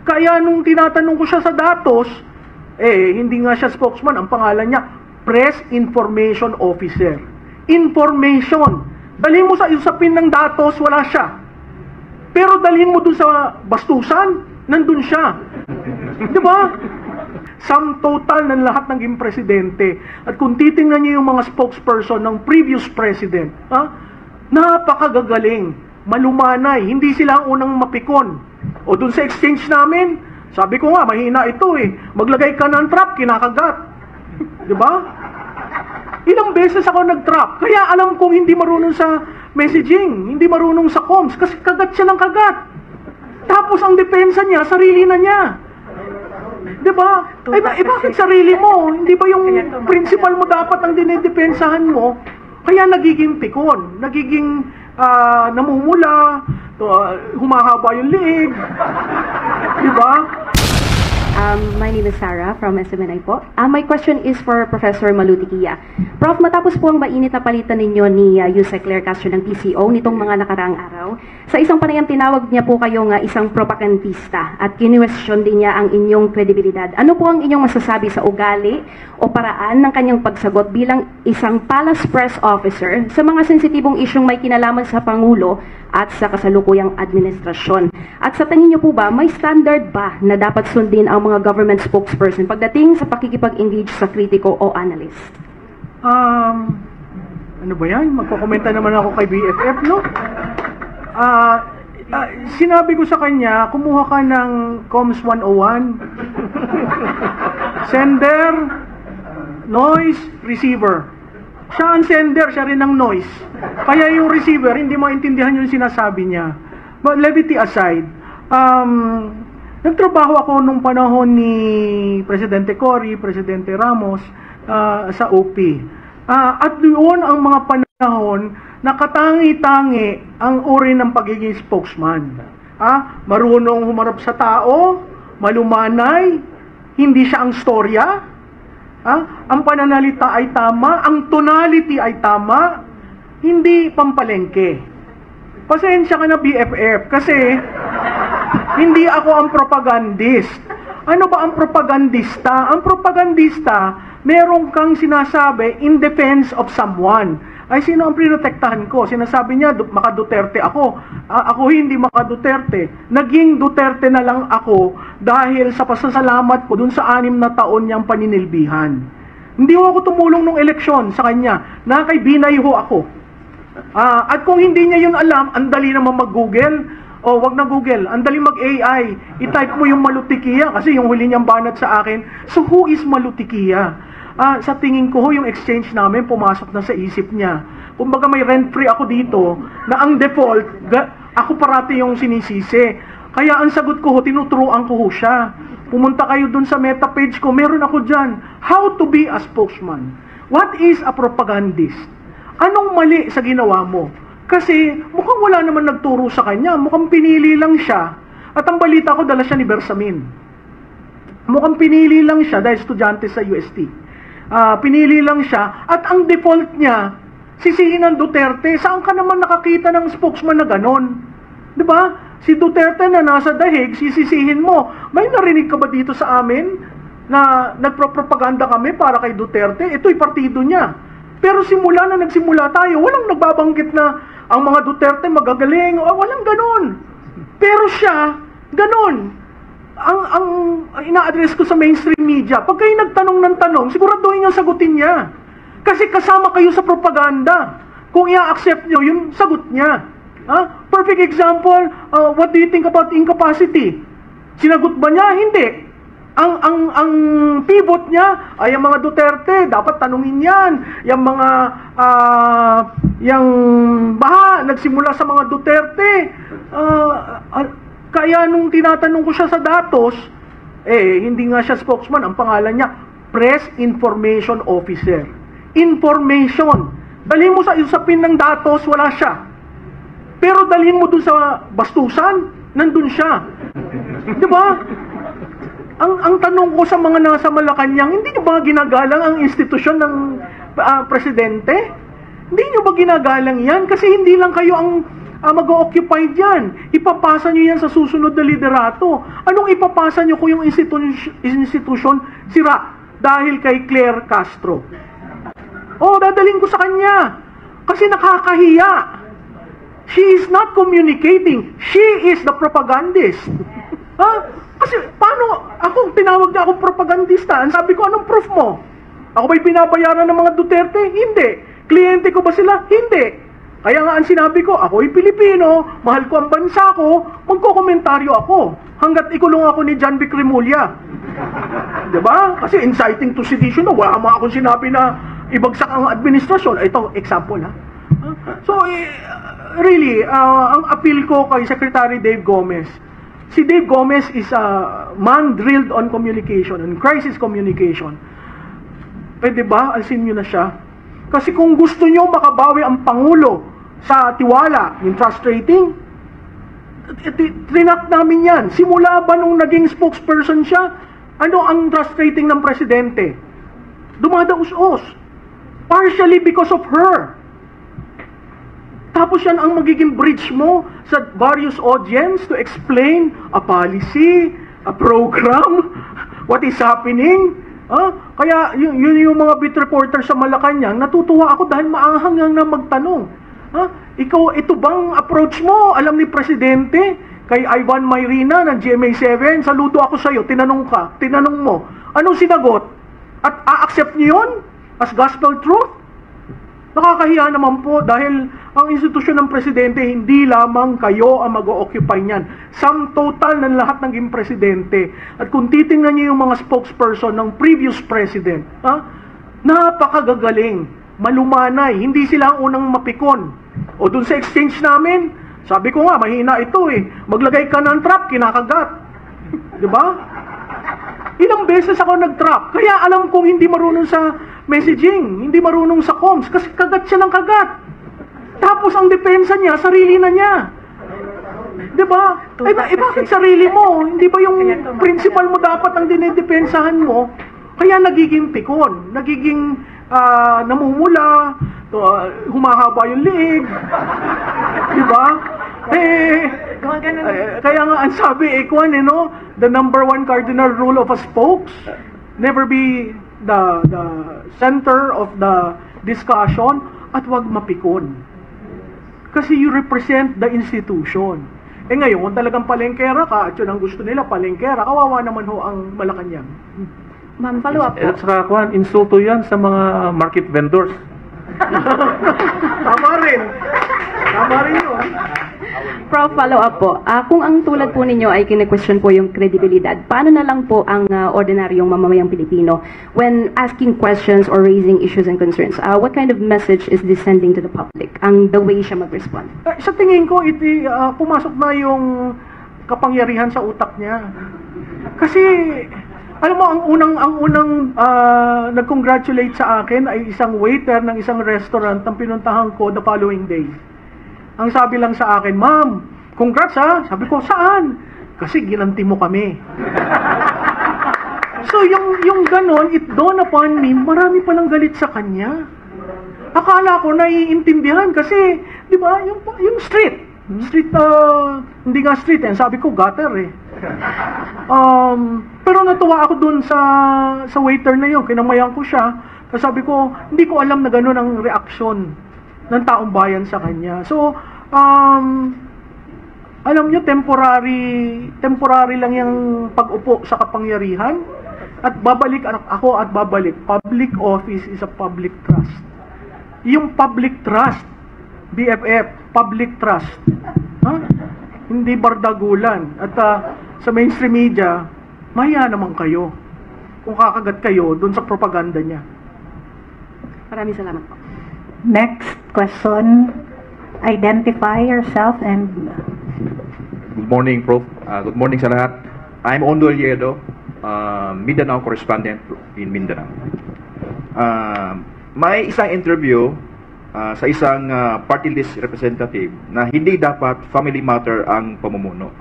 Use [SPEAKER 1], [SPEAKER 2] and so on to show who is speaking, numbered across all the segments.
[SPEAKER 1] Kaya nung tinatanong ko siya sa datos, hindi nga siya spokesman, ang pangalan niya, Press Information Officer. Information. Dalhin mo sa usapin ng datos, wala siya. Pero dalhin mo dun sa bastusan, nandun siya. Di ba? Sum total ng lahat ng presidente. At kung titingnan niyo yung mga spokesperson ng previous president, napakagagaling, malumanay, hindi sila ang unang mapikon. O dun sa exchange namin, sabi ko nga, mahina ito maglagay ka ng trap, kinakagat. Di ba? Ilang beses ako nag-trap, kaya alam kong hindi marunong sa messaging, hindi marunong sa comms, kasi kagat siya ng kagat. Tapos ang depensa niya, sarili na niya. Di ba? Bakit sarili mo? Hindi ba yung principal mo dapat ang dinidepensahan mo? Kaya nagiging pikon, nagiging namumula, humahaba yung liig. Di ba?
[SPEAKER 2] My name is Sarah from SMNI po. My question is for Professor Malutiquilla. Prof, matapos po ang mainit na palitan ninyo ni Yusek Claire Castro ng PCO nitong mga nakaraang araw, sa isang panayam tinawag niya po kayong isang propagandista at kinwestiyon din niya ang inyong kredibilidad. Ano po ang inyong masasabi sa ugali o paraan ng kanyang pagsagot bilang isang palace press officer sa mga sensitibong isyong may kinalaman sa Pangulo at sa kasalukuyang administrasyon? At sa tingin niyo po ba, may standard ba na dapat sundin ang mga government spokesperson pagdating sa pakikipag-engage sa kritiko o analyst?
[SPEAKER 1] Ano ba yan? Magkokomenta naman ako kay BFF, no? Sinabi ko sa kanya, kumuha ka ng Comms 101. Sender, noise, receiver. Siya ang sender, siya rin ang noise. Kaya yung receiver, hindi maintindihan yung sinasabi niya. But levity aside, nagtrabaho ako nung panahon ni Presidente Cory, Presidente Ramos, sa OP. At doon ang mga panahon na katangi-tangi ang uri ng pagiging spokesman. Marunong humarap sa tao, malumanay, hindi siya ang storya, ang pananalita ay tama, ang tonality ay tama, hindi pampalengke. Pasensya ka na BFF kasi hindi ako ang propagandist. Ano ba ang propagandista? Ang propagandista, meron kang sinasabi in defense of someone. Ay, sino ang prinotektahan ko? Sinasabi niya, maka-Duterte ako. Ako hindi maka-Duterte. Naging Duterte na lang ako dahil sa pasasalamat ko dun sa 6 na taon niyang paninilbihan. Hindi ako tumulong nung eleksyon sa kanya. Nakay-binay ho ako. At kung hindi niya yun alam, ang dali naman mag-Google. Wag na Google. Ang dali mag-AI. I-type mo yung Malutiquilla kasi yung huli niyang banat sa akin. So, who is Malutiquilla? Sa tingin ko, yung exchange namin, pumasok na sa isip niya. Kumbaga may rent-free ako dito, na ang default, ako parati yung sinisisi. Kaya ang sagot ko, tinuturuan ko siya. Pumunta kayo dun sa meta page ko, meron ako dyan. How to be a spokesman. What is a propagandist? Anong mali sa ginawa mo? Kasi mukhang wala naman nagturo sa kanya, mukhang pinili lang siya. At ang balita ko, dala siya ni Bersamin. Mukhang pinili lang siya dahil estudyante sa UST. Pinili lang siya, at ang default niya, sisihin ng Duterte. Saan ka naman nakakita ng spokesman na ganon? Diba? Si Duterte na nasa dahig, sisisihin mo. May narinig ka ba dito sa amin na nagpropaganda kami para kay Duterte? Ito'y partido niya. Pero simula na nagsimula tayo, walang nagbabanggit na ang mga Duterte magagaling. Walang ganon. Pero siya, ganon. Ang ina-address ko sa mainstream media, pag kayo nagtanong ng tanong, siguraduhin niyang sagutin niya. Kasi kasama kayo sa propaganda. Kung i-accept niyo, yung sagot niya. Perfect example, what do you think about incapacity? Sinagot ba niya? Hindi. Ang pivot niya ay ang mga Duterte, dapat tanungin yan. Yung mga, yung baha, nagsimula sa mga Duterte. Kaya nung tinatanong ko siya sa datos, hindi nga siya spokesman, ang pangalan niya, Press Information Officer. Information. Dalhin mo sa usapin ng datos, wala siya. Pero dalhin mo dun sa bastusan, nandun siya. Di ba? Ang tanong ko sa mga nasa Malacanang, hindi nyo ba ginagalang ang institusyon ng presidente? Hindi nyo ba ginagalang yan? Kasi hindi lang kayo mag-occupy dyan. Ipapasa nyo yan sa susunod na liderato. Anong ipapasa nyo kung yung institusyon sira dahil kay Claire Castro? Dadalhin ko sa kanya. Kasi nakakahiya. She is not communicating. She is the propagandist. Kasi paano, tinawag niya akong propagandista. Ang sabi ko, anong proof mo? Ako ba'y binabayaran ng mga Duterte? Hindi. Kliyente ko ba sila? Hindi. Kaya nga ang sinabi ko, ako'y Pilipino, mahal ko ang bansa ko, magkokomentaryo ako. Hanggat ikulong ako ni John Vic Remulla. Diba? Kasi inciting to sedition na, wala mo akong sinabi na ibagsak ang administrasyon. Ito, example ha. So, really, ang appeal ko kay Secretary Dave Gomez, si Dave Gomez is a man drilled on communication, on crisis communication. Pwede ba? Alsin nyo na siya. Kasi kung gusto nyo makabawi ang Pangulo sa tiwala, yung trust rating, trinak namin yan. Simula ba nung naging spokesperson siya, ano ang trust rating ng Presidente? Dumadaus-os. Partially because of her. Tapos yan ang magiging bridge mo sa various audience to explain a policy, a program, what is happening. Kaya yun yung mga beat reporter sa Malacanang, natutuwa ako dahil maanghang na magtanong. Ikaw, ito bang approach mo? Alam ni Presidente, kay Ivan Mayrina ng GMA7, saludo ako sa'yo, tinanong mo. Anong sinagot? At a-accept niyo yun as gospel truth? Nakakahiya naman po dahil ang institusyon ng Presidente, hindi lamang kayo ang mag-o-occupy niyan. Sum total ng lahat ng presidente. At kung titingnan niyo yung mga spokesperson ng previous president, napakagagaling, malumanay, hindi sila ang unang mapikon. O dun sa exchange namin, sabi ko nga, mahina ito maglagay ka ng trap, kinakagat. Diba? Ilang beses ako nag-trap. Kaya alam kong hindi marunong sa messaging, hindi marunong sa comms, kasi kagat siya ng kagat. Tapos ang depensa niya, sarili na niya. Diba? Bakit sarili mo? Hindi ba yung principal mo dapat ang dinidepensahan mo? Kaya nagiging pikon, nagiging namumula, humahaba yung liig. Diba? Kaya nga ang sabi, the number one cardinal rule of a spokes, never be the center of the discussion at wag mapikon. Kasi you represent the institution. Ngayon, kung talagang palengkera ka, at yun ang gusto nila, palengkera, kawawa naman ho ang Malacanang.
[SPEAKER 2] Ma'am, follow up po.
[SPEAKER 3] At saka, insulto yan sa mga market vendors.
[SPEAKER 1] Tama rin. Tama rin yun.
[SPEAKER 2] Prof, follow up po. Kung ang tulad po ninyo ay kine-question po yung kredibilidad, paano na lang po ang ordinaryong mamamayang Pilipino when asking questions or raising issues and concerns? What kind of message is this sending to the public? The way siya mag-respond?
[SPEAKER 1] Sa tingin ko, pumasok na yung kapangyarihan sa utak niya. Kasi, alam mo, ang unang nag-congratulate sa akin ay isang waiter ng isang restaurant ang pinuntahan ko the following day. Ang sabi lang sa akin, "Ma'am, congrats ha." Sabi ko, "Saan?" "Kasi ginanti mo kami." So yung ganon, it dawned upon me, marami palang galit sa kanya. Akala ko naiintindihan kasi, di ba, yung street, hindi nga street sabi ko gutter Pero natuwa ako dun sa waiter na yun, kinamayan ko siya, kasi sabi ko, hindi ko alam na ganon ang reaksyon ng taong bayan sa kanya. So, alam nyo, temporary lang yung pag-upo sa kapangyarihan, at babalik ako at babalik. Public office is a public trust. Yung public trust, BFF, public trust, hindi bardagulan. At sa mainstream media, mahiya naman kayo kung kakagat kayo dun sa propaganda niya.
[SPEAKER 2] Maraming salamat po.
[SPEAKER 4] Next question. Identify yourself and...
[SPEAKER 5] Good morning, Prof. Good morning sa lahat. I'm Ondo Liedo, Mindanao correspondent in Mindanao. May isang interview sa isang party list representative na hindi dapat family matter ang pamumuno.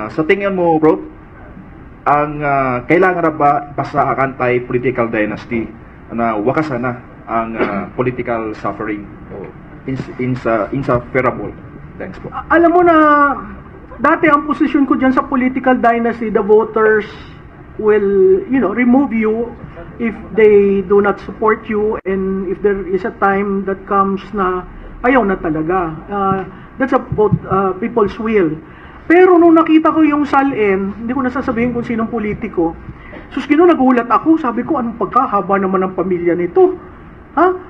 [SPEAKER 5] Sa tingin mo, Prof, ang kailangan na ba sa anti-political dynasty na wakasan na ang political suffering? insufferable. Thanks po.
[SPEAKER 1] Alam mo na, dati ang posisyon ko dyan sa political dynasty, the voters will, remove you if they do not support you, and if there is a time that comes na ayaw na talaga. That's about people's will. Pero nung nakita ko yung salin, hindi ko nasasabihin kung sinong politiko, nagulat ako, sabi ko, anong pagkahaba naman ng pamilya nito?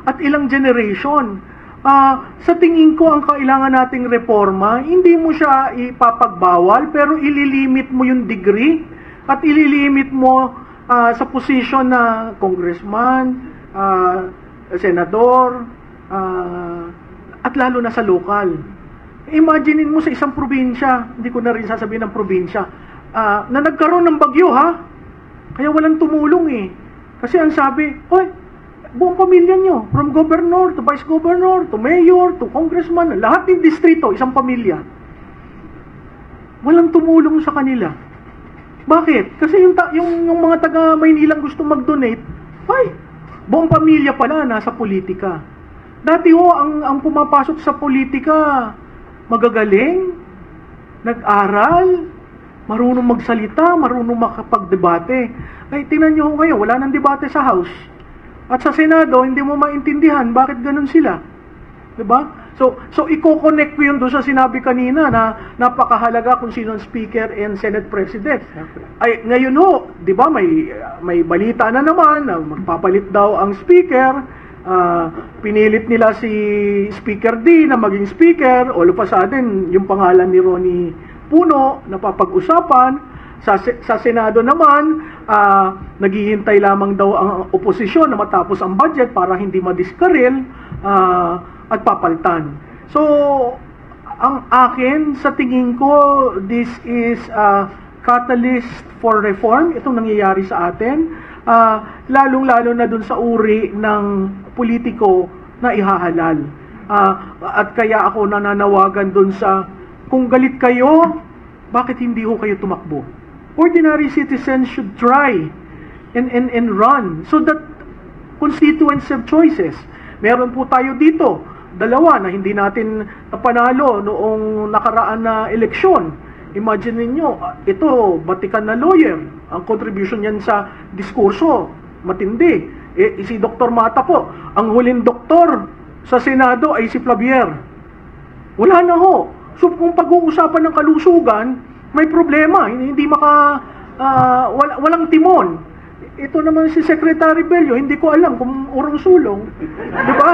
[SPEAKER 1] At ilang generation? Sa tingin ko, ang kailangan nating reforma, hindi mo siya ipapagbawal, pero ililimit mo yung degree, at ililimit mo sa position na congressman, senador, at lalo na sa lokal. Imaginein mo sa isang probinsya, hindi ko na rin sasabihin ng probinsya, na nagkaroon ng bagyo, kaya walang tumulong Kasi ang sabi, buong pamilya nyo, from governor to vice governor, to mayor, to congressman, lahat ng distrito, isang pamilya. Walang tumulong sa kanila. Bakit? Kasi yung mga taga Maynilang gusto mag-donate, buong pamilya pala nasa politika. Dati ang pumapasok sa politika, magagaling, nag-aral, marunong magsalita, marunong makapagdebate. Tingnan nyo ngayon, wala nang debate sa House. At sa Senado, hindi mo maintindihan bakit ganun sila. Diba? So i-connect ko yun doon sa sinabi kanina na napakahalaga kung sino ang Speaker and Senate President. Ngayon di ba, may balita na naman na magpapalit daw ang Speaker. Pinilit nila si Speaker D na maging Speaker. All of a sudden, yung pangalan ni Ronnie Puno napapag-usapan. Sa Senado naman, naghihintay lamang daw ang oposisyon na matapos ang budget para hindi madiskaril at papaltan. So, ang akin, sa tingin ko, this is a catalyst for reform. Itong nangyayari sa atin, lalong-lalo na dun sa uri ng politiko na ihahalal. At kaya ako nananawagan dun sa, kung galit kayo, bakit hindi ho kayo tumakbo? Ordinary citizens should try and run so that constituents have choices. Meron po tayo dito, dalawa na hindi natin napanalo noong nakaraan na eleksyon. Imagine niyo, ito, batikan na lawyer. Ang contribution niyan sa diskurso, matindi. Si Dr. Mata po, ang huling doktor sa Senado ay si Flavier. Wala na ho. So kung pag-uusapan ng kalusugan, may problema, hindi walang timon. Ito naman si Secretary Bello, hindi ko alam kung urong sulong. Di ba?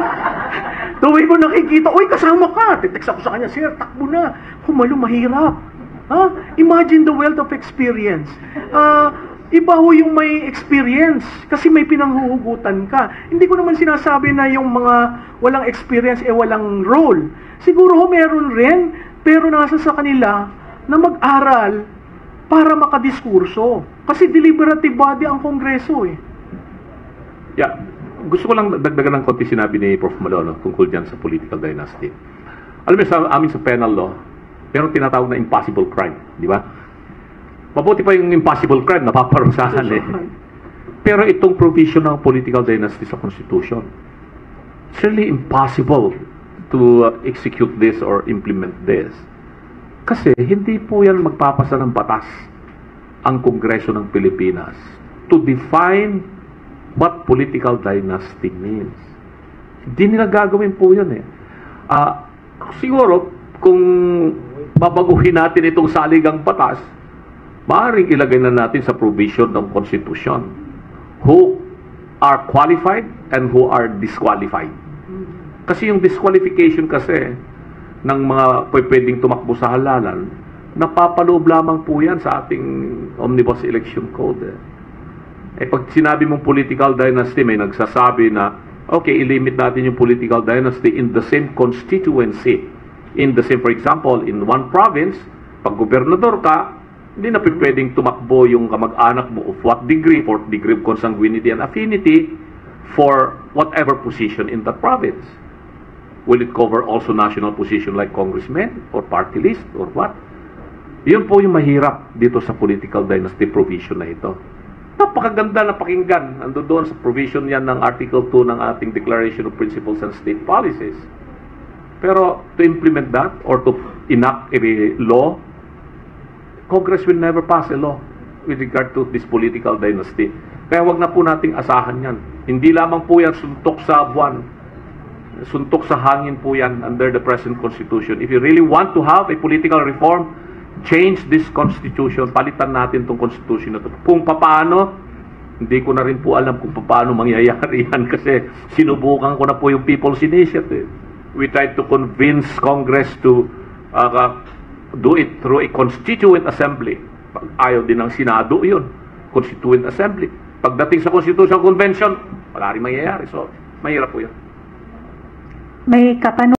[SPEAKER 1] Tuwing mo nakikita, kasama ka. Titext ako sa kanya, sir, takbo na. Humalo, mahirap. Imagine the wealth of experience. Iba ho yung may experience kasi may pinanghuhugutan ka. Hindi ko naman sinasabi na yung mga walang experience walang role. Siguro ho meron rin, pero nasa sa kanila na mag-aral para makadiskurso. Kasi deliberative body ang Kongreso
[SPEAKER 3] Yeah. Gusto ko lang dagdagan ng konti sinabi ni Prof. Malono tungkol dyan sa political dynasty. Alam mo, sa amin sa penal law, meron tinatawag na impossible crime. Di ba? Mabuti pa yung impossible crime, napaparusahan Pero itong provision ng political dynasty sa Constitution, it's really impossible to execute this or implement this. Kasi hindi po yan magpapasa ng batas ang Kongreso ng Pilipinas to define what political dynasty means. Hindi nila gagawin po yan Siguro, kung babaguhin natin itong saligang batas, maaaring ilagay na natin sa provision ng Constitution who are qualified and who are disqualified. Kasi yung disqualification kasi ng mga pwedeng tumakbo sa halalan, napapaloob lamang po yan sa ating Omnibus Election Code. Pag sinabi mong political dynasty, may nagsasabi na, okay, ilimit natin yung political dynasty in the same constituency. For example, in one province, pag gobernador ka, hindi na pwedeng tumakbo yung kamag-anak mo of what degree, fourth degree of consanguinity and affinity for whatever position in that province. Will it cover also national position like congressmen or party list or what? Yun po yung mahirap dito sa political dynasty provision na ito. Napakaganda na pakinggan. Ando doon sa provision yan ng Article 2 ng ating Declaration of Principles and State Policies. Pero to implement that or to enact a law, Congress will never pass a law with regard to this political dynasty. Kaya wag na po nating asahan yan. Hindi lamang po yan suntok sa buwan. Suntok sa hangin po yan under the present constitution. If you really want to have a political reform, change this constitution. Palitan natin itong constitution na ito. Kung paano, hindi ko na rin po alam kung paano mangyayari yan kasi sinubukan ko na po yung People's Initiative. We tried to convince Congress to do it through a constituent assembly. Ayaw din ng Senado yun. Constituent assembly. Pagdating sa Constitutional Convention, wala rin mangyayari. So, mahirap po yun.
[SPEAKER 4] May katanungan